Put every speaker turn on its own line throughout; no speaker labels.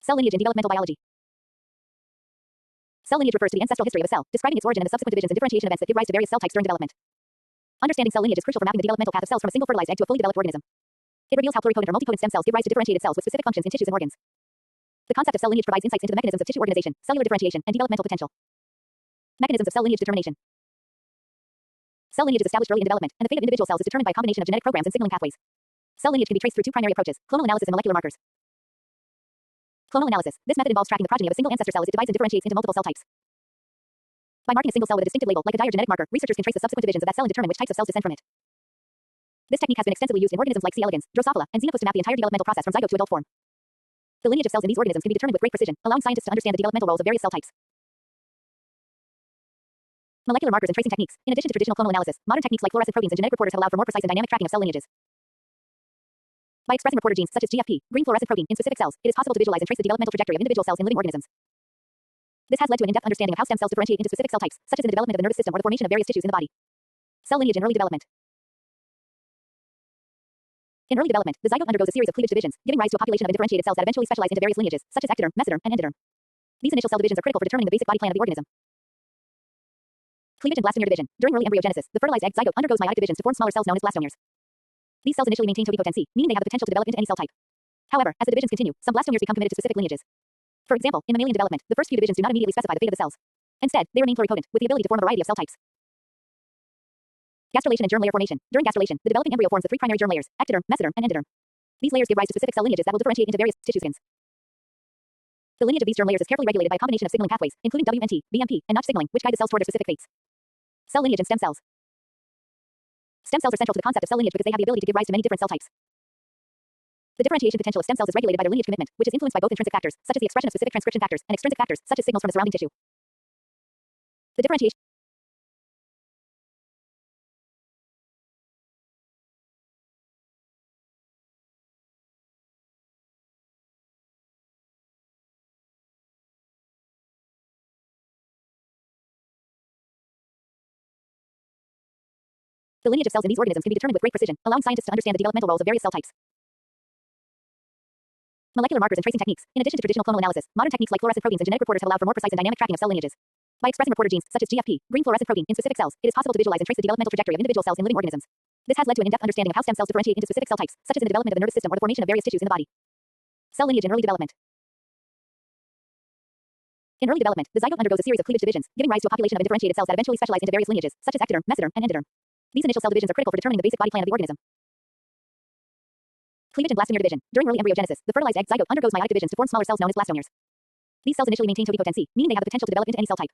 Cell lineage and developmental biology. Cell lineage refers to the ancestral history of a cell, describing its origin and the subsequent divisions and differentiation events that give rise to various cell types during development. Understanding cell lineage is crucial for mapping the developmental path of cells from a single fertilized egg to a fully developed organism. It reveals how pluripotent or multipotent stem cells give rise to differentiated cells with specific functions in tissues and organs. The concept of cell lineage provides insights into the mechanisms of tissue organization, cellular differentiation, and developmental potential. Mechanisms of cell lineage determination. Cell lineage is established early in development, and the fate of individual cells is determined by a combination of genetic programs and signaling pathways. Cell lineage can be traced through two primary approaches: clonal analysis and molecular markers. Clonal analysis. This method involves tracking the progeny of a single ancestor cell as it divides and differentiates into multiple cell types. By marking a single cell with a distinctive label, like a dye or genetic marker, researchers can trace the subsequent divisions of that cell and determine which types of cells descend from it. This technique has been extensively used in organisms like C. elegans, Drosophila, and Xenopus to map the entire developmental process from zygote to adult form. The lineage of cells in these organisms can be determined with great precision, allowing scientists to understand the developmental roles of various cell types. Molecular markers and tracing techniques. In addition to traditional clonal analysis, modern techniques like fluorescent proteins and genetic reporters have allowed for more precise and dynamic tracking of cell lineages. By expressing reporter genes such as GFP, green fluorescent protein, in specific cells, it is possible to visualize and trace the developmental trajectory of individual cells in living organisms. This has led to an in-depth understanding of how stem cells differentiate into specific cell types, such as in the development of the nervous system or the formation of various tissues in the body. Cell lineage in early development. In early development, the zygote undergoes a series of cleavage divisions, giving rise to a population of undifferentiated cells that eventually specialize into various lineages, such as ectoderm, mesoderm, and endoderm. These initial cell divisions are critical for determining the basic body plan of the organism. Cleavage and blastomere division. During early embryogenesis, the fertilized egg zygote undergoes meiotic divisions to form smaller cells known as blastomeres. These cells initially maintain totipotency, meaning they have the potential to develop into any cell type. However, as the divisions continue, some blastomeres become committed to specific lineages. For example, in mammalian development, the first few divisions do not immediately specify the fate of the cells. Instead, they remain pluripotent, with the ability to form a variety of cell types. Gastrulation and germ layer formation. During gastrulation, the developing embryo forms the three primary germ layers: ectoderm, mesoderm, and endoderm. These layers give rise to specific cell lineages that will differentiate into various tissue skins. The lineage of these germ layers is carefully regulated by a combination of signaling pathways, including WNT, BMP, and Notch signaling, which guide the cells toward their specific fates. Cell lineage and stem cells. Stem cells are central to the concept of cell lineage because they have the ability to give rise to many different cell types. The differentiation potential of stem cells is regulated by their lineage commitment, which is influenced by both intrinsic factors, such as the expression of specific transcription factors, and extrinsic factors, such as signals from the surrounding tissue. The differentiation The lineage of cells in these organisms can be determined with great precision, allowing scientists to understand the developmental roles of various cell types. Molecular markers and tracing techniques. In addition to traditional clonal analysis, modern techniques like fluorescent proteins and genetic reporters have allowed for more precise and dynamic tracking of cell lineages. By expressing reporter genes such as GFP, green fluorescent protein, in specific cells, it is possible to visualize and trace the developmental trajectory of individual cells in living organisms. This has led to an in-depth understanding of how stem cells differentiate into specific cell types, such as in the development of the nervous system or the formation of various tissues in the body. Cell lineage in early development. In early development, the zygote undergoes a series of cleavage divisions, giving rise to a population of undifferentiated cells that eventually specialize into various lineages, such as ectoderm, mesoderm, and endoderm. These initial cell divisions are critical for determining the basic body plan of the organism. Cleavage and blastomere division. During early embryogenesis, the fertilized egg zygote undergoes meiotic divisions to form smaller cells known as blastomeres. These cells initially maintain totipotency, meaning they have the potential to develop into any cell type.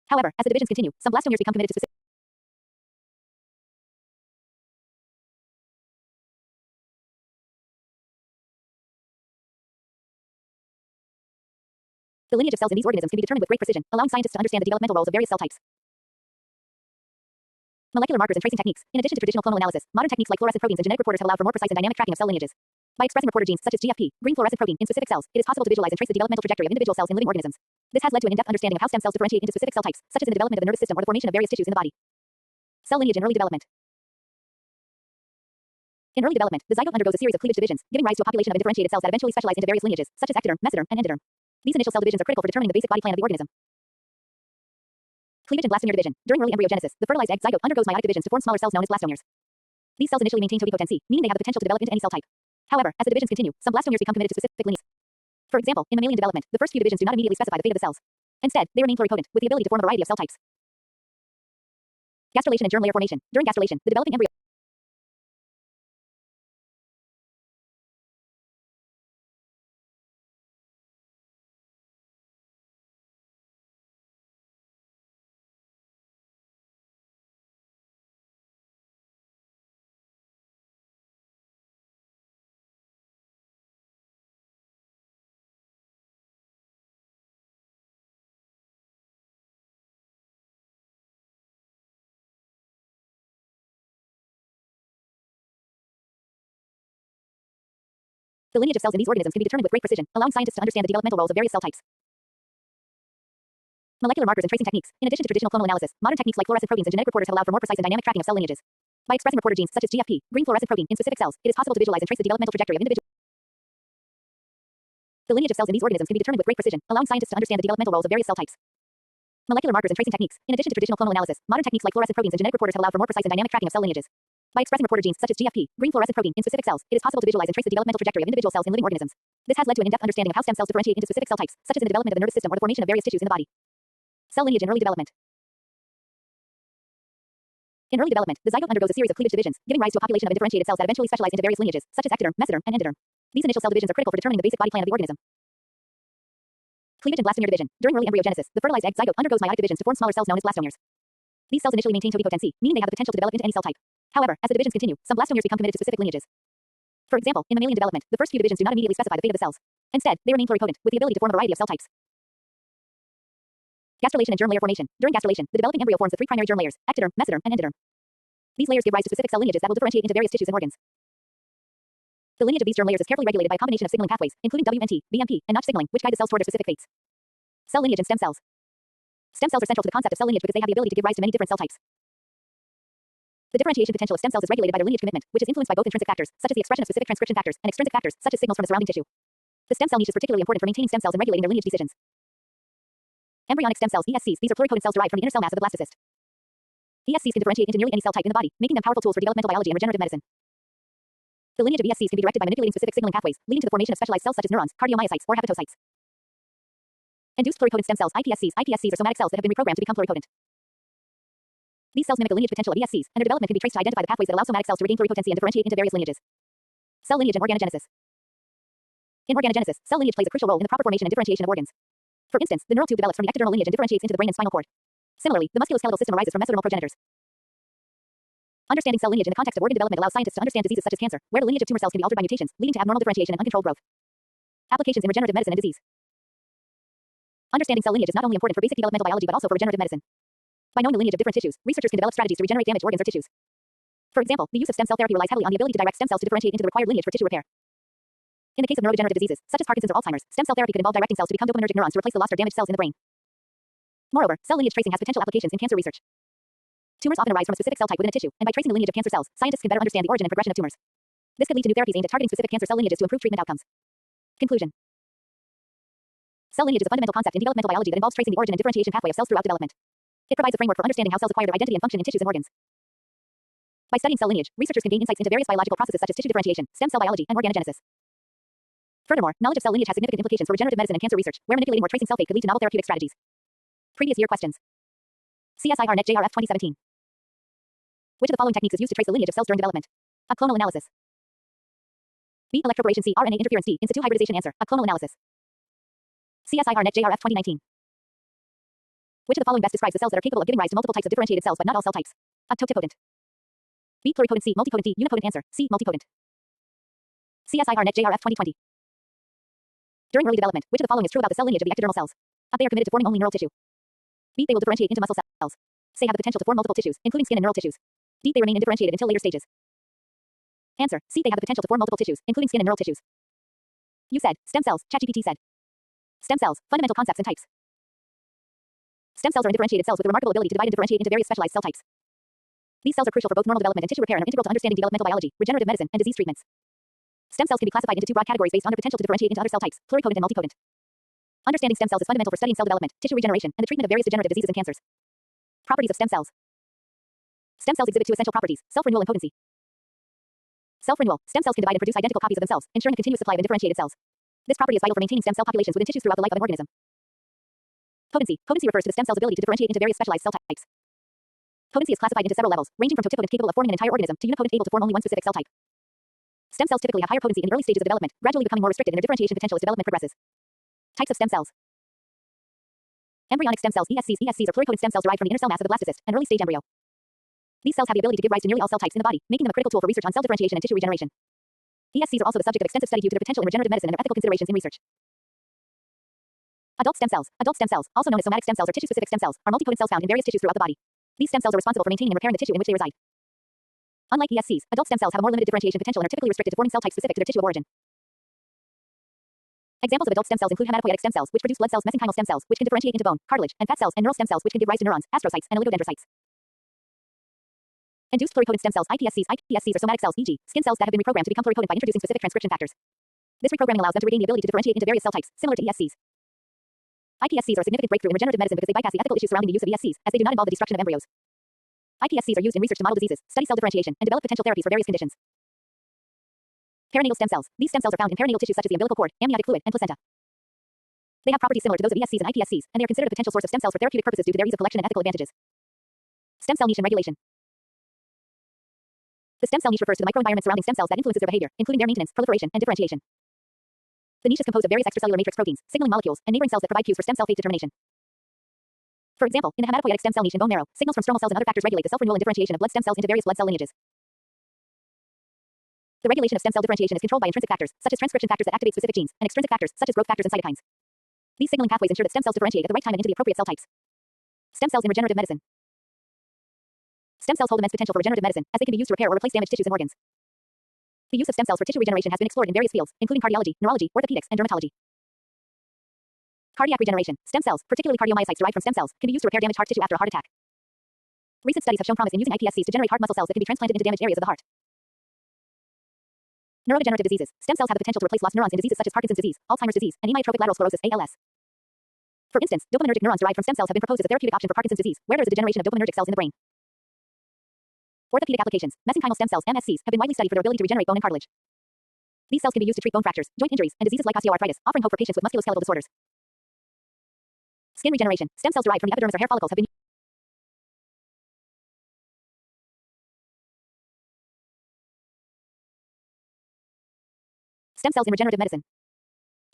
However, as the divisions continue, some blastomeres become committed to specific The lineage of cells in these organisms can be determined with great precision, allowing scientists to understand the developmental roles of various cell types. Molecular markers and tracing techniques. In addition to traditional clonal analysis, modern techniques like fluorescent proteins and genetic reporters have allowed for more precise and dynamic tracking of cell lineages. By expressing reporter genes such as GFP, green fluorescent protein, in specific cells, it is possible to visualize and trace the developmental trajectory of individual cells in living organisms. This has led to an in-depth understanding of how stem cells differentiate into specific cell types, such as in the development of the nervous system or the formation of various tissues in the body. Cell lineage in early development. In early development, the zygote undergoes a series of cleavage divisions, giving rise to a population of undifferentiated cells that eventually specialize into various lineages, such as ectoderm, mesoderm, and endoderm. These initial cell divisions are critical for determining the basic body plan of the organism. Cleavage and blastomere division. During early embryogenesis, the fertilized egg zygote undergoes meiotic divisions to form smaller cells known as blastomeres. These cells initially maintain totipotency, meaning they have the potential to develop into any cell type. However, as the divisions continue, some blastomeres become committed to specific lineages. For example, in mammalian development, the first few divisions do not immediately specify the fate of the cells. Instead, they remain pluripotent, with the ability to form a variety of cell types. Gastrulation and germ layer formation. During gastrulation, the developing embryo The lineage of cells in these organisms can be determined with great precision, allowing scientists to understand the developmental roles of various cell types. Molecular markers and tracing techniques. In addition to traditional clonal analysis, modern techniques like fluorescent proteins and genetic reporters have allowed for more precise and dynamic tracking of cell lineages. By expressing reporter genes such as GFP, green fluorescent protein, in specific cells, it is possible to visualize and trace the developmental trajectory of individual The lineage of cells in these organisms can be determined with great precision, allowing scientists to understand the developmental roles of various cell types. Molecular markers and tracing techniques. In addition to traditional clonal analysis, modern techniques like fluorescent proteins and genetic reporters have allowed for more precise and dynamic tracking of cell lineages. By expressing reporter genes such as GFP, green fluorescent protein, in specific cells, it is possible to visualize and trace the developmental trajectory of individual cells in living organisms. This has led to an in-depth understanding of how stem cells differentiate into specific cell types, such as in the development of the nervous system or the formation of various tissues in the body. Cell lineage in early development. In early development, the zygote undergoes a series of cleavage divisions, giving rise to a population of undifferentiated cells that eventually specialize into various lineages, such as ectoderm, mesoderm, and endoderm. These initial cell divisions are critical for determining the basic body plan of the organism. Cleavage and blastomere division. During early embryogenesis, the fertilized egg zygote undergoes meiotic divisions to form smaller cells known as blastomeres. These cells initially maintain totipotency, meaning they have the potential to develop into any cell type. However, as the divisions continue, some blastomeres become committed to specific lineages. For example, in mammalian development, the first few divisions do not immediately specify the fate of the cells. Instead, they remain pluripotent, with the ability to form a variety of cell types. Gastrulation and germ layer formation. During gastrulation, the developing embryo forms the three primary germ layers: ectoderm, mesoderm, and endoderm. These layers give rise to specific cell lineages that will differentiate into various tissues and organs. The lineage of these germ layers is carefully regulated by a combination of signaling pathways, including WNT, BMP, and Notch signaling, which guide the cells toward their specific fates. Cell lineage and stem cells. Stem cells are central to the concept of cell lineage because they have the ability to give rise to many different cell types. The differentiation potential of stem cells is regulated by their lineage commitment, which is influenced by both intrinsic factors, such as the expression of specific transcription factors, and extrinsic factors, such as signals from the surrounding tissue. The stem cell niche is particularly important for maintaining stem cells and regulating their lineage decisions. Embryonic stem cells, ESCs. These are pluripotent cells derived from the inner cell mass of the blastocyst. ESCs can differentiate into nearly any cell type in the body, making them powerful tools for developmental biology and regenerative medicine. The lineage of ESCs can be directed by manipulating specific signaling pathways, leading to the formation of specialized cells such as neurons, cardiomyocytes, or hepatocytes. Induced pluripotent stem cells, iPSCs. iPSCs are somatic cells that have been reprogrammed to become pluripotent. These cells mimic the lineage potential of ESCs, and their development can be traced to identify the pathways that allow somatic cells to regain pluripotency and differentiate into various lineages. Cell lineage and organogenesis. In organogenesis, cell lineage plays a crucial role in the proper formation and differentiation of organs. For instance, the neural tube develops from the ectodermal lineage and differentiates into the brain and spinal cord. Similarly, the musculoskeletal system arises from mesodermal progenitors. Understanding cell lineage in the context of organ development allows scientists to understand diseases such as cancer, where the lineage of tumor cells can be altered by mutations, leading to abnormal differentiation and uncontrolled growth. Applications in regenerative medicine and disease. Understanding cell lineage is not only important for basic developmental biology but also for regenerative medicine. By knowing the lineage of different tissues, researchers can develop strategies to regenerate damaged organs or tissues. For example, the use of stem cell therapy relies heavily on the ability to direct stem cells to differentiate into the required lineage for tissue repair. In the case of neurodegenerative diseases, such as Parkinson's or Alzheimer's, stem cell therapy could involve directing cells to become dopaminergic neurons to replace the lost or damaged cells in the brain. Moreover, cell lineage tracing has potential applications in cancer research. Tumors often arise from a specific cell type within a tissue, and by tracing the lineage of cancer cells, scientists can better understand the origin and progression of tumors. This could lead to new therapies aimed at targeting specific cancer cell lineages to improve treatment outcomes. Conclusion. Cell lineage is a fundamental concept in developmental biology that involves tracing the origin and differentiation pathway of cells throughout development. It provides a framework for understanding how cells acquire their identity and function in tissues and organs. By studying cell lineage, researchers can gain insights into various biological processes such as tissue differentiation, stem cell biology, and organogenesis. Furthermore, knowledge of cell lineage has significant implications for regenerative medicine and cancer research, where manipulating or tracing cell fate could lead to novel therapeutic strategies. Previous year questions. CSIR NET JRF 2017. Which of the following techniques is used to trace the lineage of cells during development? A clonal analysis. B. Electroporation. C. RNA interference. D. In situ hybridization. Answer. A clonal analysis. CSIR NET JRF 2019. Which of the following best describes the cells that are capable of giving rise to multiple types of differentiated cells but not all cell types? A. Totipotent. B. Pluripotent. C. Multipotent. D. Unipotent. Answer. C. Multipotent. CSIR NET JRF 2020. During early development, which of the following is true about the cell lineage of the ectodermal cells? A. They are committed to forming only neural tissue. B. They will differentiate into muscle cells. C. Have the potential to form multiple tissues, including skin and neural tissues. D. They remain indifferentiated until later stages. Answer. C. They have the potential to form multiple tissues, including skin and neural tissues. You said. Stem cells. ChatGPT said. Stem cells. Fundamental concepts and types. Stem cells are undifferentiated cells with a remarkable ability to divide and differentiate into various specialized cell types. These cells are crucial for both normal development and tissue repair and are integral to understanding developmental biology, regenerative medicine, and disease treatments. Stem cells can be classified into two broad categories based on their potential to differentiate into other cell types, pluripotent and multipotent. Understanding stem cells is fundamental for studying cell development, tissue regeneration, and the treatment of various degenerative diseases and cancers. Properties of stem cells. Stem cells exhibit two essential properties: self-renewal and potency. Self-renewal. Stem cells can divide and produce identical copies of themselves, ensuring a continuous supply of undifferentiated cells. This property is vital for maintaining stem cell populations within tissues throughout the life of an organism. Potency. Potency refers to the stem cell's ability to differentiate into various specialized cell types. Potency is classified into several levels, ranging from totipotent, capable of forming an entire organism, to unipotent, able to form only one specific cell type. Stem cells typically have higher potency in the early stages of development, gradually becoming more restricted in their differentiation potential as development progresses. Types of stem cells. Embryonic stem cells, ESCs. ESCs are pluripotent stem cells derived from the inner cell mass of the blastocyst, an early stage embryo. These cells have the ability to give rise to nearly all cell types in the body, making them a critical tool for research on cell differentiation and tissue regeneration. ESCs are also the subject of extensive study due to their potential in regenerative medicine and their ethical considerations in research. Adult stem cells. Adult stem cells, also known as somatic stem cells or tissue-specific stem cells, are multipotent cells found in various tissues throughout the body. These stem cells are responsible for maintaining and repairing the tissue in which they reside. Unlike ESCs, adult stem cells have a more limited differentiation potential and are typically restricted to forming cell types specific to their tissue of origin. Examples of adult stem cells include hematopoietic stem cells, which produce blood cells, mesenchymal stem cells, which can differentiate into bone, cartilage, and fat cells, and neural stem cells, which can give rise to neurons, astrocytes, and oligodendrocytes. Induced pluripotent stem cells, iPSCs. iPSCs are somatic cells, e.g., skin cells that have been reprogrammed to become pluripotent by introducing specific transcription factors. This reprogramming allows them to regain the ability to differentiate into various cell types, similar to ESCs. iPSCs are a significant breakthrough in regenerative medicine because they bypass the ethical issues surrounding the use of ESCs, as they do not involve the destruction of embryos. iPSCs are used in research to model diseases, study cell differentiation, and develop potential therapies for various conditions. Perinatal stem cells. These stem cells are found in perinatal tissues such as the umbilical cord, amniotic fluid, and placenta. They have properties similar to those of ESCs and iPSCs, and they are considered a potential source of stem cells for therapeutic purposes due to their ease of collection and ethical advantages. Stem cell niche and regulation. The stem cell niche refers to the microenvironment surrounding stem cells that influences their behavior, including their maintenance, proliferation, and differentiation. The niche is composed of various extracellular matrix proteins, signaling molecules, and neighboring cells that provide cues for stem cell fate determination. For example, in the hematopoietic stem cell niche in bone marrow, signals from stromal cells and other factors regulate the self-renewal and differentiation of blood stem cells into various blood cell lineages. The regulation of stem cell differentiation is controlled by intrinsic factors, such as transcription factors that activate specific genes, and extrinsic factors, such as growth factors and cytokines. These signaling pathways ensure that stem cells differentiate at the right time and into the appropriate cell types. Stem cells in regenerative medicine. Stem cells hold immense potential for regenerative medicine, as they can be used to repair or replace damaged tissues and organs. The use of stem cells for tissue regeneration has been explored in various fields, including cardiology, neurology, orthopedics, and dermatology. Cardiac regeneration. Stem cells, particularly cardiomyocytes derived from stem cells, can be used to repair damaged heart tissue after a heart attack. Recent studies have shown promise in using iPSCs to generate heart muscle cells that can be transplanted into damaged areas of the heart. Neurodegenerative diseases. Stem cells have the potential to replace lost neurons in diseases such as Parkinson's disease, Alzheimer's disease, and amyotrophic lateral sclerosis (ALS). For instance, dopaminergic neurons derived from stem cells have been proposed as a therapeutic option for Parkinson's disease, where there is a degeneration of dopaminergic cells in the brain. Orthopedic applications. Mesenchymal stem cells (MSCs) have been widely studied for their ability to regenerate bone and cartilage. These cells can be used to treat bone fractures, joint injuries, and diseases like osteoarthritis, offering hope for patients with musculoskeletal disorders. Skin regeneration. Stem cells derived from the epidermis or hair follicles have been Stem cells in regenerative medicine.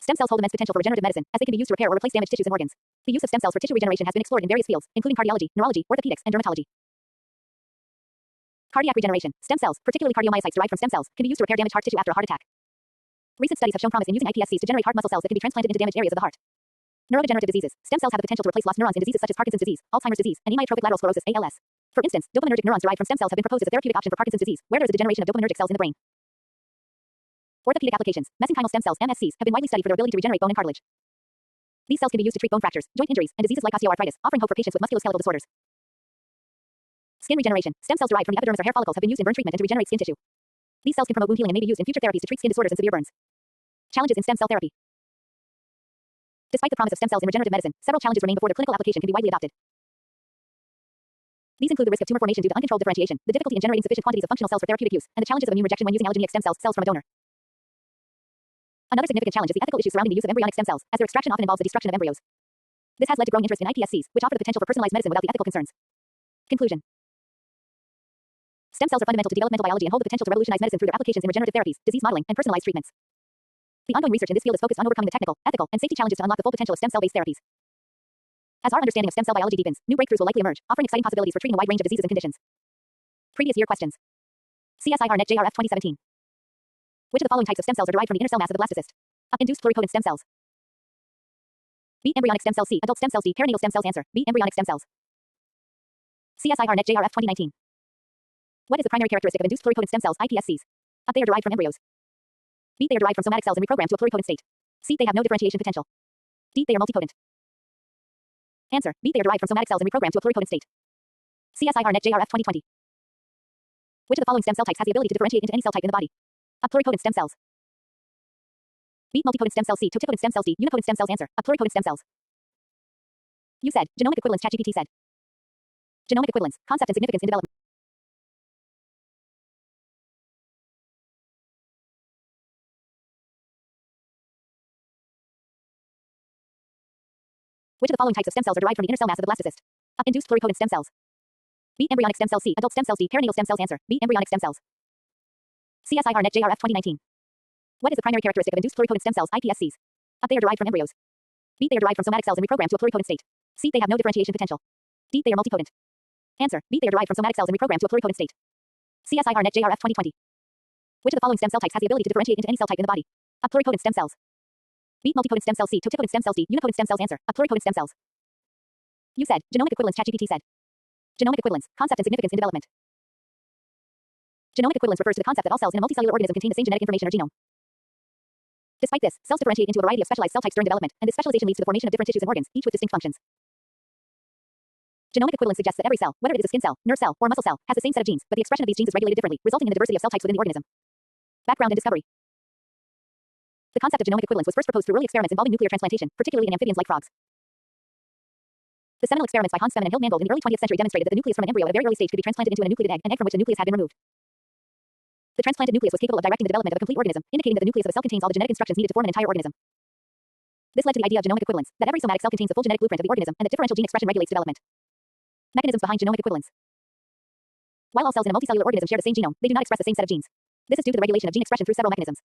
Stem cells hold immense potential for regenerative medicine, as they can be used to repair or replace damaged tissues and organs. The use of stem cells for tissue regeneration has been explored in various fields, including cardiology, neurology, orthopedics, and dermatology. Cardiac regeneration. Stem cells, particularly cardiomyocytes derived from stem cells, can be used to repair damaged heart tissue after a heart attack. Recent studies have shown promise in using iPSCs to generate heart muscle cells that can be transplanted into damaged areas of the heart. Neurodegenerative diseases. Stem cells have the potential to replace lost neurons in diseases such as Parkinson's disease, Alzheimer's disease, and amyotrophic lateral sclerosis (ALS). For instance, dopaminergic neurons derived from stem cells have been proposed as a therapeutic option for Parkinson's disease, where there is a degeneration of dopaminergic cells in the brain. Orthopedic applications. Mesenchymal stem cells (MSCs) have been widely studied for their ability to regenerate bone and cartilage. These cells can be used to treat bone fractures, joint injuries, and diseases like osteoarthritis, offering hope for patients with musculoskeletal disorders. Skin regeneration. Stem cells derived from the epidermis or hair follicles have been used in burn treatment and to regenerate skin tissue. These cells can promote wound healing and may be used in future therapies to treat skin disorders and severe burns. Challenges in stem cell therapy. Despite the promise of stem cells in regenerative medicine, several challenges remain before the clinical application can be widely adopted. These include the risk of tumor formation due to uncontrolled differentiation, the difficulty in generating sufficient quantities of functional cells for therapeutic use, and the challenges of immune rejection when using allogeneic stem cells from a donor. Another significant challenge is the ethical issues surrounding the use of embryonic stem cells, as their extraction often involves the destruction of embryos. This has led to growing interest in iPSCs, which offer the potential for personalized medicine without the ethical concerns. Conclusion. Stem cells are fundamental to developmental biology and hold the potential to revolutionize medicine through their applications in regenerative therapies, disease modeling, and personalized treatments. The ongoing research in this field is focused on overcoming the technical, ethical, and safety challenges to unlock the full potential of stem cell-based therapies. As our understanding of stem cell biology deepens, new breakthroughs will likely emerge, offering exciting possibilities for treating a wide range of diseases and conditions. Previous year questions. CSIR-NET JRF 2017. Which of the following types of stem cells are derived from the inner cell mass of the blastocyst? A. Induced pluripotent stem cells. B. Embryonic stem cells. C. Adult stem cells. D. Perinatal stem cells. Answer. B. Embryonic stem cells. CSIR-NET JRF 2019. What is the primary characteristic of induced pluripotent stem cells, iPSCs? A. They are derived from embryos. B. They are derived from somatic cells and reprogrammed to a pluripotent state. C. They have no differentiation potential. D. They are multipotent. Answer. B. They are derived from somatic cells and reprogrammed to a pluripotent state. CSIR-NET JRF 2020. Which of the following stem cell types has the ability to differentiate into any cell type in the body? A. Pluripotent stem cells. B. Multipotent stem cells. C. Totipotent stem cells. D. Unipotent stem cells. Answer. A. Pluripotent stem cells. You said. Genomic equivalence. ChatGPT said. Genomic equivalence. Concept and significance in development. Which of the following types of stem cells are derived from the inner cell mass of the blastocyst? A. Induced pluripotent stem cells. B. Embryonic stem cells. C. Adult stem cells. D. Perinatal stem cells. Answer. B. Embryonic stem cells. CSIR-NET JRF 2019. What is the primary characteristic of induced pluripotent stem cells, iPSCs? A. They are derived from embryos. B. They are derived from somatic cells and reprogrammed to a pluripotent state. C. They have no differentiation potential. D. They are multipotent. Answer. B. They are derived from somatic cells and reprogrammed to a pluripotent state. CSIR-NET JRF 2020. Which of the following stem cell types has the ability to differentiate into any cell type in the body? A. Pluripotent stem cells. B. Multipotent stem cells. C. Totipotent stem cells. D. Unipotent stem cells. Answer. A. Pluripotent stem cells. You said. Genomic equivalence. ChatGPT said. Genomic equivalence. Concept and significance in development. Genomic equivalence refers to the concept that all cells in a multicellular organism contain the same genetic information or genome. Despite this, cells differentiate into a variety of specialized cell types during development, and this specialization leads to the formation of different tissues and organs, each with distinct functions. Genomic equivalence suggests that every cell, whether it is a skin cell, nerve cell, or muscle cell, has the same set of genes, but the expression of these genes is regulated differently, resulting in the diversity of cell types within the organism. Background and discovery. The concept of genomic equivalence was first proposed through early experiments involving nuclear transplantation, particularly in amphibians like frogs. The seminal experiments by Hans Femen and Hill Mangold in the early 20th century demonstrated that the nucleus from an embryo at a very early stage could be transplanted into a nucleated egg, an egg from which the nucleus had been removed. The transplanted nucleus was capable of directing the development of a complete organism, indicating that the nucleus of a cell contains all the genetic instructions needed to form an entire organism. This led to the idea of genomic equivalence, that every somatic cell contains the full genetic blueprint of the organism, and that differential gene expression regulates development. Mechanisms behind genomic equivalence. While all cells in a multicellular organism share the same genome, they do not express the same set of genes. This is due to the regulation of gene expression through several mechanisms.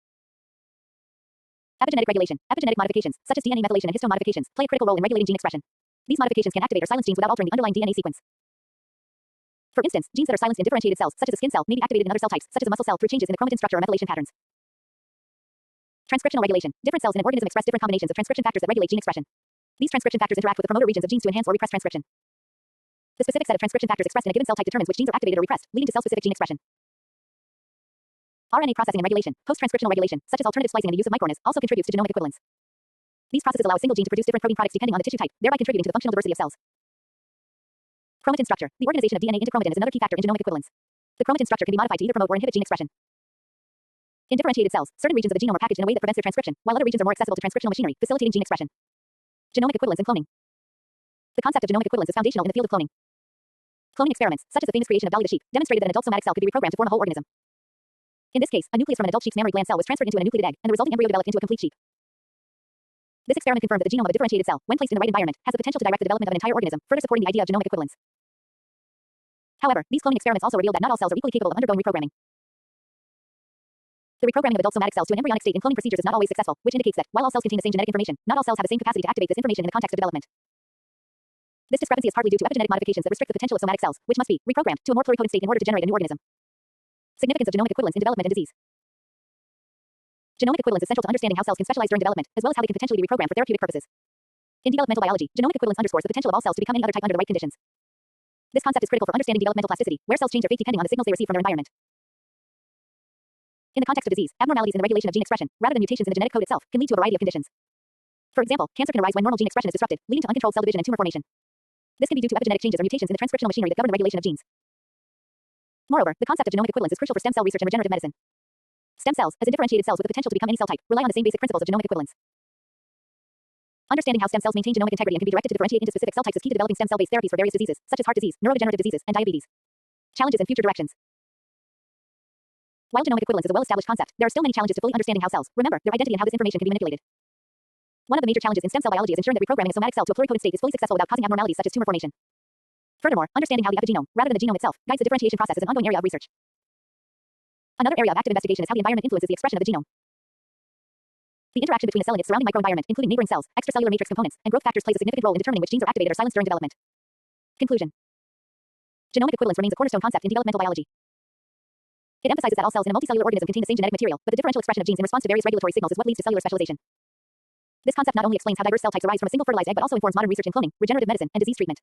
Epigenetic regulation. Epigenetic modifications, such as DNA methylation and histone modifications, play a critical role in regulating gene expression. These modifications can activate or silence genes without altering the underlying DNA sequence. For instance, genes that are silenced in differentiated cells, such as a skin cell, may be activated in other cell types, such as a muscle cell, through changes in the chromatin structure or methylation patterns. Transcriptional regulation. Different cells in an organism express different combinations of transcription factors that regulate gene expression. These transcription factors interact with the promoter regions of genes to enhance or repress transcription. The specific set of transcription factors expressed in a given cell type determines which genes are activated or repressed, leading to cell-specific gene expression. RNA processing and regulation. Post-transcriptional regulation, such as alternative splicing and the use of microRNAs, also contributes to genomic equivalence. These processes allow a single gene to produce different protein products depending on the tissue type, thereby contributing to the functional diversity of cells. Chromatin structure. The organization of DNA into chromatin is another key factor in genomic equivalence. The chromatin structure can be modified to either promote or inhibit gene expression. In differentiated cells, certain regions of the genome are packaged in a way that prevents their transcription, while other regions are more accessible to transcriptional machinery, facilitating gene expression. Genomic equivalence and cloning. The concept of genomic equivalence is foundational in the field of cloning. Cloning experiments, such as the famous creation of Dolly the sheep, demonstrated that an adult somatic cell could be reprogrammed to form a whole organism. In this case, a nucleus from an adult sheep's mammary gland cell was transferred into a nucleated egg, and the resulting embryo developed into a complete sheep. This experiment confirmed that the genome of a differentiated cell, when placed in the right environment, has the potential to direct the development of an entire organism, further supporting the idea of genomic equivalence. However, these cloning experiments also revealed that not all cells are equally capable of undergoing reprogramming. The reprogramming of adult somatic cells to an embryonic state in cloning procedures is not always successful, which indicates that, while all cells contain the same genetic information, not all cells have the same capacity to activate this information in the context of development. This discrepancy is partly due to epigenetic modifications that restrict the potential of somatic cells, which must be reprogrammed to a more pluripotent state in order to generate a new organism. Significance of genomic equivalence in development and disease. Genomic equivalence is central to understanding how cells can specialize during development, as well as how they can potentially be reprogrammed for therapeutic purposes. In developmental biology, genomic equivalence underscores the potential of all cells to become any other type under the right conditions. This concept is critical for understanding developmental plasticity, where cells change their fate depending on the signals they receive from their environment. In the context of disease, abnormalities in the regulation of gene expression, rather than mutations in the genetic code itself, can lead to a variety of conditions. For example, cancer can arise when normal gene expression is disrupted, leading to uncontrolled cell division and tumor formation. This can be due to epigenetic changes or mutations in the transcriptional machinery that govern the regulation of genes. Moreover, the concept of genomic equivalence is crucial for stem cell research and regenerative medicine. Stem cells, as indifferentiated cells with the potential to become any cell type, rely on the same basic principles of genomic equivalence. Understanding how stem cells maintain genomic integrity and can be directed to differentiate into specific cell types is key to developing stem cell-based therapies for various diseases, such as heart disease, neurodegenerative diseases, and diabetes. Challenges and future directions. While genomic equivalence is a well-established concept, there are still many challenges to fully understanding how cells, remember, their identity and how this information can be manipulated. One of the major challenges in stem cell biology is ensuring that reprogramming a somatic cell to a pluripotent state is fully successful without causing abnormalities such as tumor formation. Furthermore, understanding how the epigenome, rather than the genome itself, guides the differentiation process is an ongoing area of research. Another area of active investigation is how the environment influences the expression of the genome. The interaction between a cell and its surrounding microenvironment, including neighboring cells, extracellular matrix components, and growth factors plays a significant role in determining which genes are activated or silenced during development. Conclusion. Genomic equivalence remains a cornerstone concept in developmental biology. It emphasizes that all cells in a multicellular organism contain the same genetic material, but the differential expression of genes in response to various regulatory signals is what leads to cellular specialization. This concept not only explains how diverse cell types arise from a single fertilized egg but also informs modern research in cloning, regenerative medicine, and disease treatment.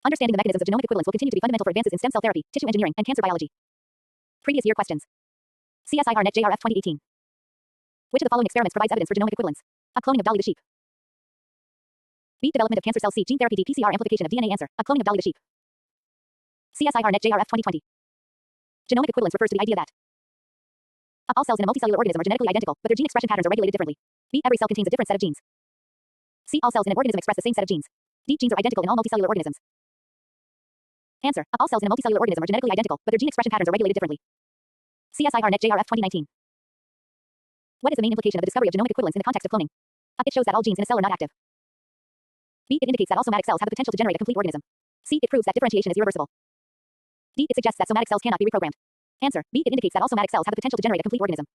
Understanding the mechanisms of genomic equivalence will continue to be fundamental for advances in stem cell therapy, tissue engineering, and cancer biology. Previous year questions. CSIR NET JRF 2018. Which of the following experiments provides evidence for genomic equivalence? A cloning of Dolly the sheep. Beat development of cancer cell C gene therapy D PCR amplification of DNA answer. A cloning of Dolly the sheep. CSIR NET JRF 2020. Genomic equivalence refers to the idea that all cells in a multicellular organism are genetically identical, but their gene expression patterns are regulated differently. B. Every cell contains a different set of genes. C. All cells in an organism express the same set of genes. D. Genes are identical in all multicellular organisms. Answer. All cells in a multicellular organism are genetically identical, but their gene expression patterns are regulated differently. CSIR NET JRF 2019. What is the main implication of the discovery of genomic equivalence in the context of cloning? A. It shows that all genes in a cell are not active. B. It indicates that all somatic cells have the potential to generate a complete organism. C. It proves that differentiation is irreversible. D. It suggests that somatic cells cannot be reprogrammed. Answer. B. It indicates that all somatic cells have the potential to generate a complete organism.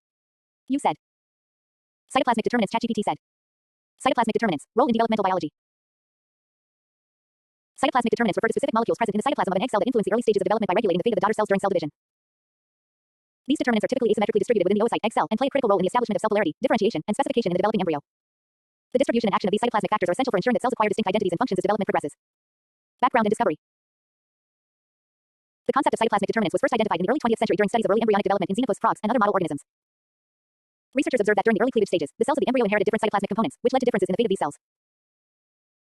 You said. Cytoplasmic determinants. ChatGPT said. Cytoplasmic determinants. Role in developmental biology. Cytoplasmic determinants refer to specific molecules present in the cytoplasm of an egg cell that influence the early stages of development by regulating the fate of the daughter cells during cell division. These determinants are typically asymmetrically distributed within the oocyte egg cell and play a critical role in the establishment of cell polarity, differentiation, and specification in the developing embryo. The distribution and action of these cytoplasmic factors are essential for ensuring that cells acquire distinct identities and functions as development progresses. Background and discovery. The concept of cytoplasmic determinants was first identified in the early 20th century during studies of early embryonic development in xenophos frogs and other model organisms. Researchers observed that during the early cleavage stages, the cells of the embryo inherited different cytoplasmic components, which led to differences in the fate of these cells.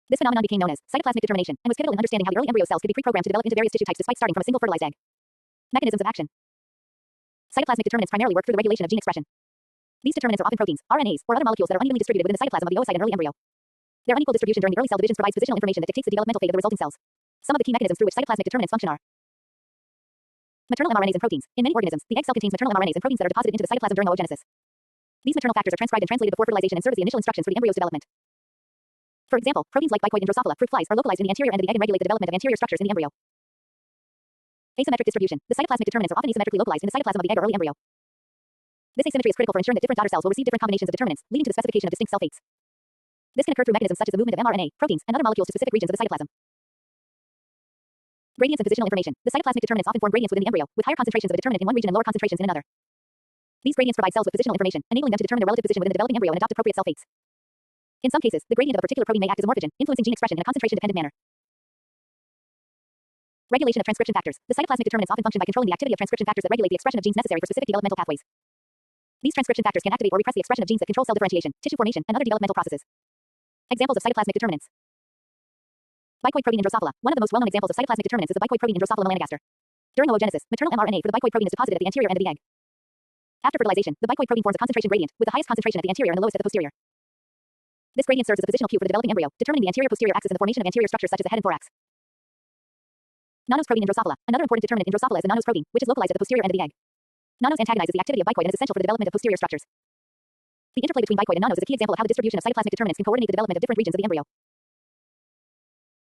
This phenomenon became known as cytoplasmic determination and was pivotal in understanding how the early embryo cells could be pre-programmed to develop into various tissue types despite starting from a single fertilized egg. Mechanisms of action. Cytoplasmic determinants primarily work through the regulation of gene expression. These determinants are often proteins, RNAs, or other molecules that are unevenly distributed within the cytoplasm of the oocyte and early embryo. Their unequal distribution during the early cell divisions provides positional information that dictates the developmental fate of the resulting cells. Some of the key mechanisms through which cytoplasmic determinants function are maternal mRNAs and proteins. In many organisms, the egg cell contains maternal mRNAs and proteins that are deposited into the cytoplasm during oogenesis. These maternal factors are transcribed and translated before fertilization and serve as the initial instructions for the embryo's development. For example, proteins like bicoid and Drosophila, fruit flies, are localized in the anterior end of the egg and regulate the development of anterior structures in the embryo. Asymmetric distribution. The cytoplasmic determinants are often asymmetrically localized in the cytoplasm of the egg or early embryo. This asymmetry is critical for ensuring that different daughter cells will receive different combinations of determinants, leading to the specification of distinct cell fates. This can occur through mechanisms such as the movement of mRNA, proteins, and other molecules to specific regions of the cytoplasm. Gradients and positional information. The cytoplasmic determinants often form gradients within the embryo, with higher concentrations of a determinant in one region and lower concentrations in another. These gradients provide cells with positional information, enabling them to determine their relative position within the developing embryo and adopt appropriate cell fates. In some cases, the gradient of a particular protein may act as a morphogen, influencing gene expression in a concentration-dependent manner. Regulation of transcription factors. The cytoplasmic determinants often function by controlling the activity of transcription factors that regulate the expression of genes necessary for specific developmental pathways. These transcription factors can activate or repress the expression of genes that control cell differentiation, tissue formation, and other developmental processes. Examples of cytoplasmic determinants. Bicoid protein in Drosophila. One of the most well-known examples of cytoplasmic determinants is the bicoid protein in Drosophila melanogaster. During oogenesis, maternal mRNA for the bicoid protein is deposited at the anterior end of the egg. After fertilization, the bicoid protein forms a concentration gradient, with the highest concentration at the anterior and the lowest at the posterior. This gradient serves as a positional cue for the developing embryo, determining the anterior-posterior axis and the formation of anterior structures such as the head and thorax. Nannose protein in Drosophila. Another important determinant in Drosophila is the nannose protein, which is localized at the posterior end of the egg. Nannose antagonizes the activity of bicoid and is essential for the development of posterior structures. The interplay between bicoid and nannose is a key example of how the distribution of cytoplasmic determinants can coordinate the development of different regions of the embryo.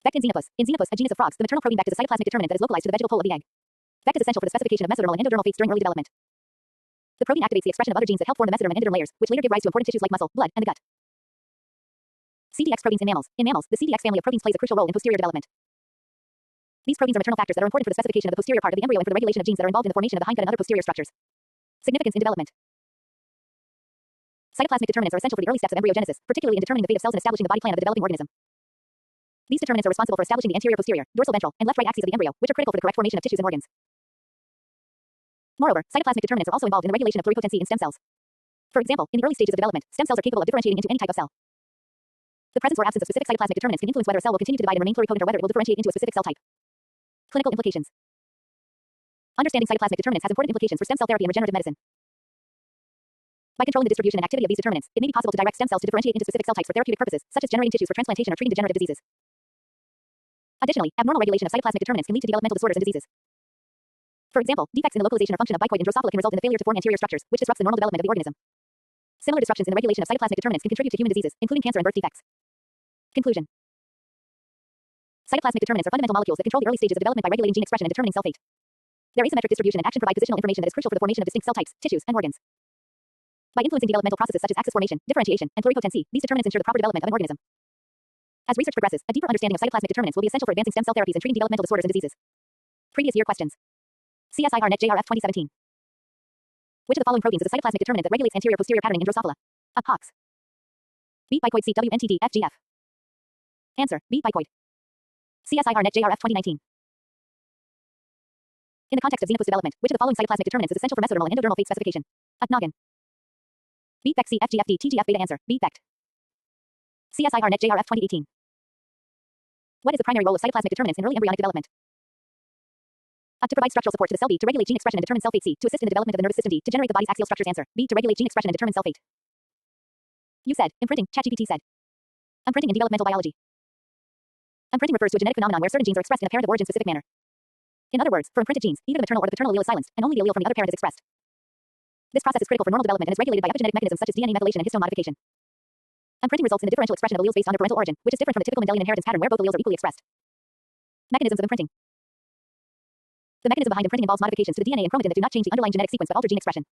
Vect in Xenopus. In Xenopus, a genus of frogs, the maternal protein vect is a cytoplasmic determinant that is localized to the vegetal pole of the egg. Vect is essential for the specification of mesodermal and endodermal fates during early development. The protein activates the expression of other genes that help form the mesoderm and endoderm layers, which later give rise to important tissues like muscle, blood, and the gut. CDX proteins in mammals. In mammals, the CDX family of proteins plays a crucial role in posterior development. These proteins are maternal factors that are important for the specification of the posterior part of the embryo and for the regulation of genes that are involved in the formation of the hindgut and other posterior structures. Significance in development. Cytoplasmic determinants are essential for the early steps of embryogenesis, particularly in determining the fate of cells and establishing the body plan of the developing organism. These determinants are responsible for establishing the anterior-posterior, dorsal-ventral, and left-right axes of the embryo, which are critical for the correct formation of tissues and organs. Moreover, cytoplasmic determinants are also involved in the regulation of pluripotency in stem cells. For example, in the early stages of development, stem cells are capable of differentiating into any type of cell. The presence or absence of specific cytoplasmic determinants can influence whether a cell will continue to divide and remain pluripotent or whether it will differentiate into a specific cell type. Clinical implications. Understanding cytoplasmic determinants has important implications for stem cell therapy and regenerative medicine. By controlling the distribution and activity of these determinants, it may be possible to direct stem cells to differentiate into specific cell types for therapeutic purposes, such as generating tissues for transplantation or treating degenerative diseases. Additionally, abnormal regulation of cytoplasmic determinants can lead to developmental disorders and diseases. For example, defects in the localization or function of bicoid and Drosophila can result in the failure to form anterior structures, which disrupts the normal development of the organism. Similar disruptions in the regulation of cytoplasmic determinants can contribute to human diseases, including cancer and birth defects. Conclusion. Cytoplasmic determinants are fundamental molecules that control the early stages of development by regulating gene expression and determining cell fate. Their asymmetric distribution and action provide positional information that is crucial for the formation of distinct cell types, tissues, and organs. By influencing developmental processes such as axis formation, differentiation, and pluripotency, these determinants ensure the proper development of an organism. As research progresses, a deeper understanding of cytoplasmic determinants will be essential for advancing stem cell therapies and treating developmental disorders and diseases. Previous year questions. CSIR Net JRF 2017. Which of the following proteins is a cytoplasmic determinant that regulates anterior-posterior patterning in Drosophila? A. Hox. B. Bicoid C. WNTD FGF. Answer. B. Bicoid. CSIR Net JRF 2019. In the context of Xenopus development, which of the following cytoplasmic determinants is essential for mesodermal and endodermal fate specification? A. Noggin. B. Bect C. FGFD TGF beta. Answer. B. Bect. CSIR Net JRF 2018. What is the primary role of cytoplasmic determinants in early embryonic development? A. To provide structural support to the cell. B. To regulate gene expression and determine cell fate. C. To assist in the development of the nervous system. D. To generate the body's axial structures. Answer. B. To regulate gene expression and determine cell fate. You said. Imprinting. ChatGPT said. Imprinting in developmental biology. Imprinting refers to a genetic phenomenon where certain genes are expressed in a parent of origin specific manner. In other words, for imprinted genes, either the maternal or the paternal allele is silenced, and only the allele from the other parent is expressed. This process is critical for normal development and is regulated by epigenetic mechanisms such as DNA methylation and histone modification. Imprinting results in the differential expression of alleles based on their parental origin, which is different from the typical Mendelian inheritance pattern where both alleles are equally expressed. Mechanisms of imprinting. The mechanism behind imprinting involves modifications to the DNA and chromatin that do not change the underlying genetic sequence but alter gene expression.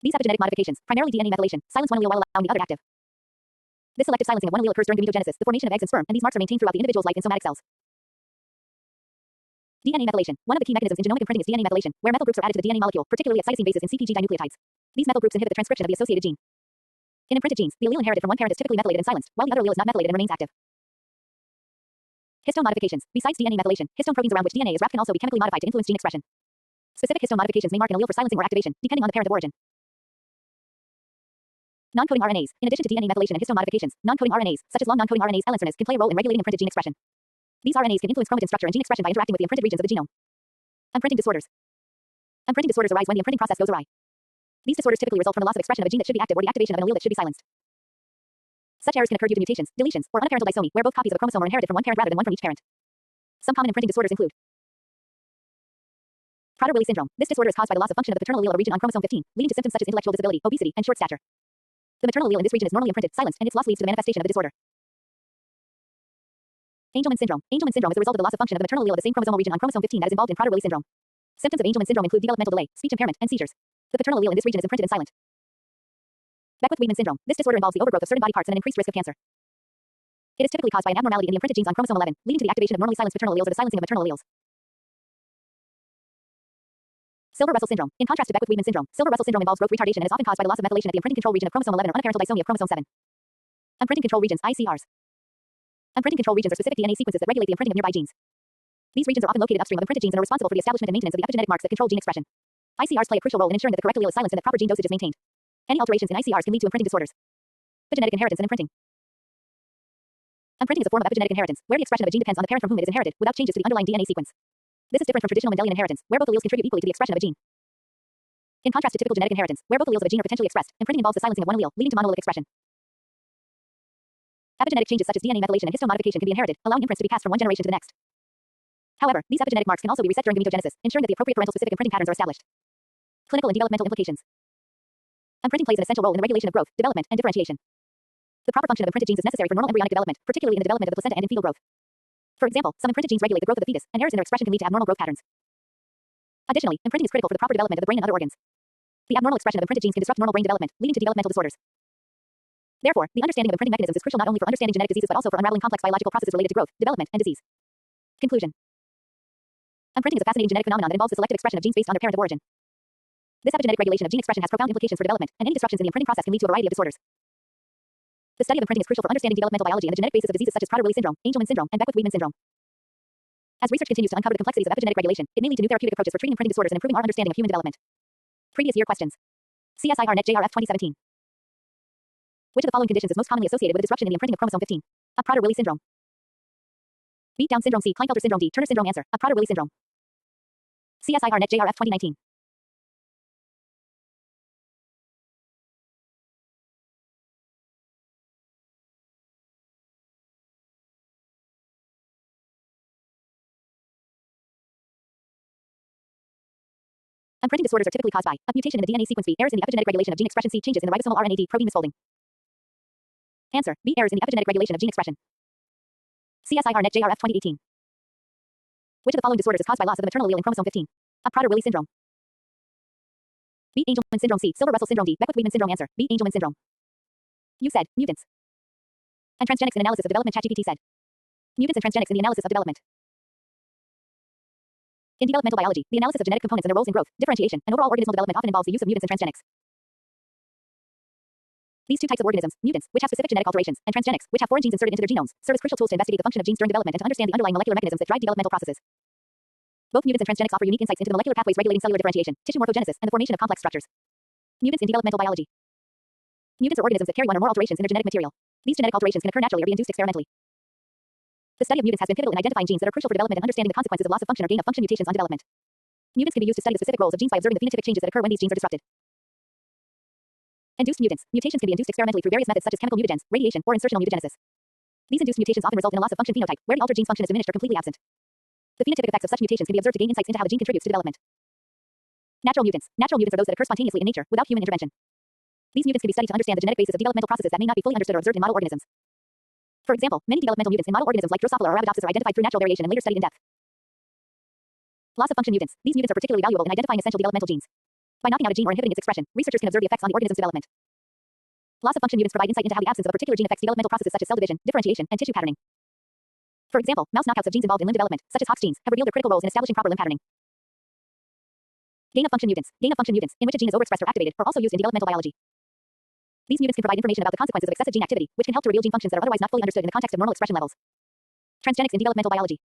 These epigenetic modifications, primarily DNA methylation, silence one allele while allowing the other active. This selective silencing of one allele occurs during gametogenesis, the formation of eggs and sperm, and these marks are maintained throughout the individual's life in somatic cells. DNA methylation. One of the key mechanisms in genomic imprinting is DNA methylation, where methyl groups are added to the DNA molecule, particularly at cytosine bases in CpG dinucleotides. These methyl groups inhibit the transcription of the associated gene. In imprinted genes, the allele inherited from one parent is typically methylated and silenced, while the other allele is not methylated and remains active. Histone modifications. Besides DNA methylation, histone proteins around which DNA is wrapped can also be chemically modified to influence gene expression. Specific histone modifications may mark an allele for silencing or activation, depending on the parent of origin. Non-coding RNAs. In addition to DNA methylation and histone modifications, non-coding RNAs, such as long non-coding RNAs, elinzaneas, can play a role in regulating imprinted gene expression. These RNAs can influence chromatin structure and gene expression by interacting with the imprinted regions of the genome. Imprinting disorders. Imprinting disorders arise when the imprinting process goes awry. These disorders typically result from the loss of expression of a gene that should be active or the activation of an allele that should be silenced. Such errors can occur due to mutations, deletions, or uniparental disomy, where both copies of a chromosome are inherited from one parent rather than one from each parent. Some common imprinting disorders include Prader-Willi syndrome. This disorder is caused by the loss of function of the paternal allele or region on chromosome 15, leading to symptoms such as intellectual disability, obesity, and short stature. The maternal allele in this region is normally imprinted, silenced, and its loss leads to the manifestation of the disorder. Angelman syndrome. Angelman syndrome is the result of the loss of function of the maternal allele of the same chromosomal region on chromosome 15 that is involved in Prader-Willi syndrome. Symptoms of Angelman syndrome include developmental delay, speech impairment, and seizures. The paternal allele in this region is imprinted and silent. Beckwith-Wiedemann syndrome. This disorder involves the overgrowth of certain body parts and an increased risk of cancer. It is typically caused by an abnormality in the imprinted genes on chromosome 11, leading to the activation of normally silenced paternal alleles or the silencing of maternal alleles. Silver-Russell syndrome. In contrast to Beckwith-Wiedemann syndrome, Silver-Russell syndrome involves growth retardation and is often caused by the loss of methylation at the imprinting control region of chromosome 11 or uniparental disomy of chromosome 7. Imprinting control regions, ICRs. Imprinting control regions are specific DNA sequences that regulate the imprinting of nearby genes. These regions are often located upstream of imprinted genes and are responsible for the establishment and maintenance of the epigenetic marks that control gene expression. ICRs play a crucial role in ensuring that the correct allele is silenced and that proper gene dosage is maintained. Any alterations in ICRs can lead to imprinting disorders. Epigenetic inheritance and imprinting. Imprinting is a form of epigenetic inheritance, where the expression of a gene depends on the parent from whom it is inherited, without changes to the underlying DNA sequence. This is different from traditional Mendelian inheritance, where both alleles contribute equally to the expression of a gene. In contrast to typical genetic inheritance, where both alleles of a gene are potentially expressed, imprinting involves the silencing of one allele, leading to monoallelic expression. Epigenetic changes such as DNA methylation and histone modification can be inherited, allowing imprints to be passed from one generation to the next. However, these epigenetic marks can also be reset during gametogenesis, ensuring that the appropriate parental-specific imprinting patterns are established. Clinical and developmental implications. Imprinting plays an essential role in the regulation of growth, development, and differentiation. The proper function of imprinted genes is necessary for normal embryonic development, particularly in the development of the placenta and in fetal growth. For example, some imprinted genes regulate the growth of the fetus, and errors in their expression can lead to abnormal growth patterns. Additionally, imprinting is critical for the proper development of the brain and other organs. The abnormal expression of imprinted genes can disrupt normal brain development, leading to developmental disorders. Therefore, the understanding of imprinting mechanisms is crucial not only for understanding genetic diseases but also for unraveling complex biological processes related to growth, development, and disease. Conclusion. Imprinting is a fascinating genetic phenomenon that involves the selective expression of genes based on their parent of origin. This epigenetic regulation of gene expression has profound implications for development, and any disruptions in the imprinting process can lead to a variety of disorders. The study of imprinting is crucial for understanding developmental biology and the genetic basis of diseases such as Prader-Willi syndrome, Angelman syndrome, and Beckwith-Wiedemann syndrome. As research continues to uncover the complexities of epigenetic regulation, it may lead to new therapeutic approaches for treating imprinting disorders and improving our understanding of human development. Previous year questions. CSIR NET JRF 2017. Which of the following conditions is most commonly associated with a disruption in the imprinting of chromosome 15? A Prader-Willi syndrome. Beat Down syndrome C. Klinefelter syndrome D. Turner syndrome Answer. A Prader-Willi syndrome. CSIR NET JRF 2019. Imprinting disorders are typically caused by a mutation in the DNA sequence B, errors in the epigenetic regulation of gene expression C, changes in the ribosomal RNA D protein misfolding. Answer: B, errors in the epigenetic regulation of gene expression. CSIR NET JRF 2018. Which of the following disorders is caused by loss of the maternal allele in chromosome 15? A Prader-Willi syndrome. B, Angelman syndrome C, Silver-Russell syndrome D, Beckwith-Wiedemann syndrome Answer: B, Angelman syndrome. You said mutants and transgenics in analysis of development. ChatGPT said mutants and transgenics in the analysis of development. In developmental biology, the analysis of genetic components and their roles in growth, differentiation, and overall organismal development often involves the use of mutants and transgenics. These two types of organisms, mutants, which have specific genetic alterations, and transgenics, which have foreign genes inserted into their genomes, serve as crucial tools to investigate the function of genes during development and to understand the underlying molecular mechanisms that drive developmental processes. Both mutants and transgenics offer unique insights into the molecular pathways regulating cellular differentiation, tissue morphogenesis, and the formation of complex structures. Mutants in developmental biology. Mutants are organisms that carry one or more alterations in their genetic material. These genetic alterations can occur naturally or be induced experimentally. The study of mutants has been pivotal in identifying genes that are crucial for development and understanding the consequences of loss of function or gain of function mutations on development. Mutants can be used to study the specific roles of genes by observing the phenotypic changes that occur when these genes are disrupted. Induced mutants. Mutations can be induced experimentally through various methods such as chemical mutagens, radiation, or insertional mutagenesis. These induced mutations often result in a loss of function phenotype, where the altered gene's function is diminished or completely absent. The phenotypic effects of such mutations can be observed to gain insights into how the gene contributes to development. Natural mutants. Natural mutants are those that occur spontaneously in nature, without human intervention. These mutants can be studied to understand the genetic basis of developmental processes that may not be fully understood or observed in model organisms. For example, many developmental mutants in model organisms like Drosophila or Arabidopsis are identified through natural variation and later studied in depth. Loss of function mutants. These mutants are particularly valuable in identifying essential developmental genes. By knocking out a gene or inhibiting its expression, researchers can observe the effects on the organism's development. Loss of function mutants provide insight into how the absence of a particular gene affects developmental processes such as cell division, differentiation, and tissue patterning. For example, mouse knockouts of genes involved in limb development, such as Hox genes, have revealed their critical roles in establishing proper limb patterning. Gain of function mutants. Gain of function mutants, in which a gene is overexpressed or activated, are also used in developmental biology. These mutants can provide information about the consequences of excessive gene activity, which can help to reveal gene functions that are otherwise not fully understood in the context of normal expression levels. Transgenics in developmental biology.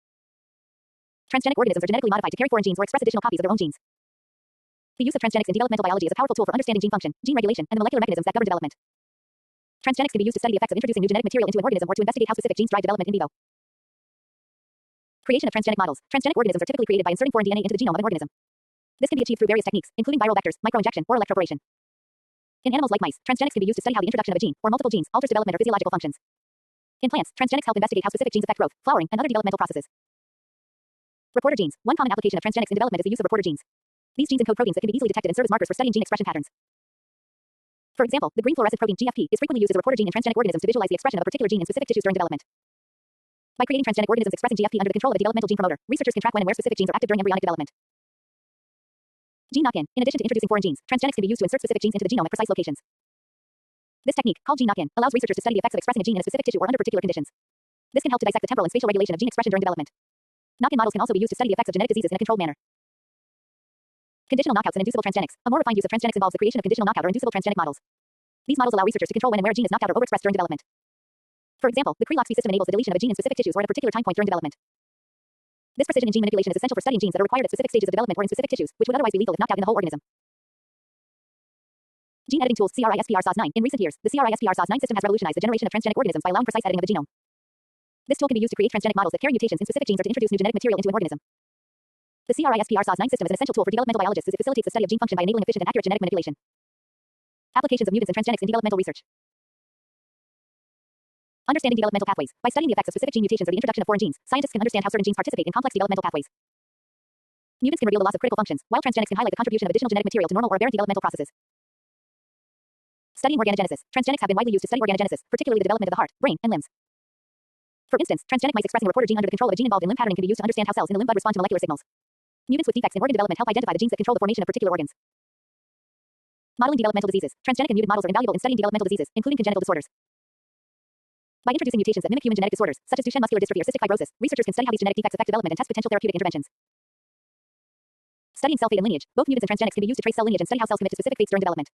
Transgenic organisms are genetically modified to carry foreign genes or express additional copies of their own genes. The use of transgenics in developmental biology is a powerful tool for understanding gene function, gene regulation, and the molecular mechanisms that govern development. Transgenics can be used to study the effects of introducing new genetic material into an organism or to investigate how specific genes drive development in vivo. Creation of transgenic models. Transgenic organisms are typically created by inserting foreign DNA into the genome of an organism. This can be achieved through various techniques, including viral vectors, microinjection, or electroporation. In animals like mice, transgenics can be used to study how the introduction of a gene, or multiple genes, alters development or physiological functions. In plants, transgenics help investigate how specific genes affect growth, flowering, and other developmental processes. Reporter genes. One common application of transgenics in development is the use of reporter genes. These genes encode proteins that can be easily detected and serve as markers for studying gene expression patterns. For example, the green fluorescent protein GFP is frequently used as a reporter gene in transgenic organisms to visualize the expression of a particular gene in specific tissues during development. By creating transgenic organisms expressing GFP under the control of a developmental gene promoter, researchers can track when and where specific genes are active during embryonic development. Gene knock-in. In addition to introducing foreign genes, transgenics can be used to insert specific genes into the genome at precise locations. This technique, called gene knock-in, allows researchers to study the effects of expressing a gene in a specific tissue or under particular conditions. This can help to dissect the temporal and spatial regulation of gene expression during development. Knock-in models can also be used to study the effects of genetic diseases in a controlled manner. Conditional knockouts and inducible transgenics. A more refined use of transgenics involves the creation of conditional knockout or inducible transgenic models. These models allow researchers to control when and where a gene is knocked out or overexpressed during development. For example, the Kree-Loxp system enables the deletion of a gene in specific tissues or at a particular time point during development. This precision in gene manipulation is essential for studying genes that are required at specific stages of development or in specific tissues, which would otherwise be lethal if knocked out in the whole organism. Gene editing tools. CRISPR-Cas9. In recent years, the CRISPR-Cas9 system has revolutionized the generation of transgenic organisms by allowing precise editing of the genome. This tool can be used to create transgenic models that carry mutations in specific genes or to introduce new genetic material into an organism. The CRISPR-Cas9 system is an essential tool for developmental biologists as it facilitates the study of gene function by enabling efficient and accurate genetic manipulation. Applications of mutants and transgenics in developmental research. Understanding developmental pathways. By studying the effects of specific gene mutations or the introduction of foreign genes, scientists can understand how certain genes participate in complex developmental pathways. Mutants can reveal the loss of critical functions, while transgenics can highlight the contribution of additional genetic material to normal or aberrant developmental processes. Studying organogenesis. Transgenics have been widely used to study organogenesis, particularly the development of the heart, brain, and limbs. For instance, transgenic mice expressing a reporter gene under the control of a gene involved in limb patterning can be used to understand how cells in the limb bud respond to molecular signals. Mutants with defects in organ development help identify the genes that control the formation of particular organs. Modeling developmental diseases. Transgenic and mutant models are invaluable in studying developmental diseases, including congenital disorders. By introducing mutations that mimic human genetic disorders, such as Duchenne muscular dystrophy or cystic fibrosis, researchers can study how these genetic defects affect development and test potential therapeutic interventions. Studying cell fate and lineage. Both mutants and transgenics can be used to trace cell lineage and study how cells commit to specific fates during development.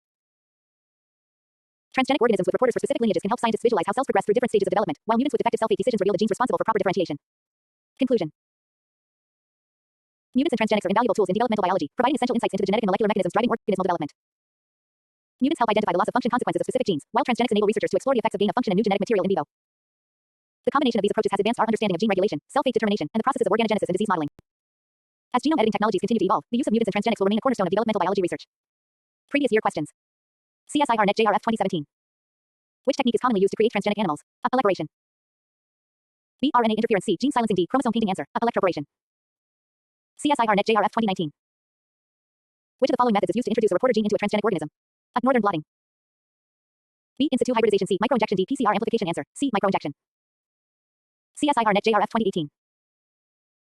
Transgenic organisms with reporters for specific lineages can help scientists visualize how cells progress through different stages of development, while mutants with defective cell fate decisions reveal the genes responsible for proper differentiation. Conclusion. Mutants and transgenics are invaluable tools in developmental biology, providing essential insights into the genetic and molecular mechanisms driving organismal development. Mutants help identify the loss of function consequences of specific genes, while transgenics enable researchers to explore the effects of gain of function and new genetic material in vivo. The combination of these approaches has advanced our understanding of gene regulation, cell fate determination, and the processes of organogenesis and disease modeling. As genome editing technologies continue to evolve, the use of mutants and transgenics will remain a cornerstone of developmental biology research. Previous year questions. CSIR-NET JRF 2017. Which technique is commonly used to create transgenic animals? Electroporation. B. RNA interference. C. Gene silencing. D. Chromosome painting. Answer. Electroporation. CSIR-NET JRF 2019. Which of the following methods is used to introduce a reporter gene into a transgenic organism? A. Northern blotting. B. In situ hybridization. C. Microinjection. D. PCR amplification. Answer. C. Microinjection. CSIR-NET JRF 2018.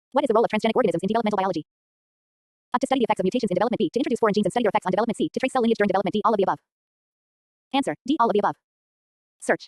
What is the role of transgenic organisms in developmental biology? A. To study the effects of mutations in development. B. To introduce foreign genes and study their effects on development. C. To trace cell lineage during development. D. All of the above. Answer. D. All of the above. Search.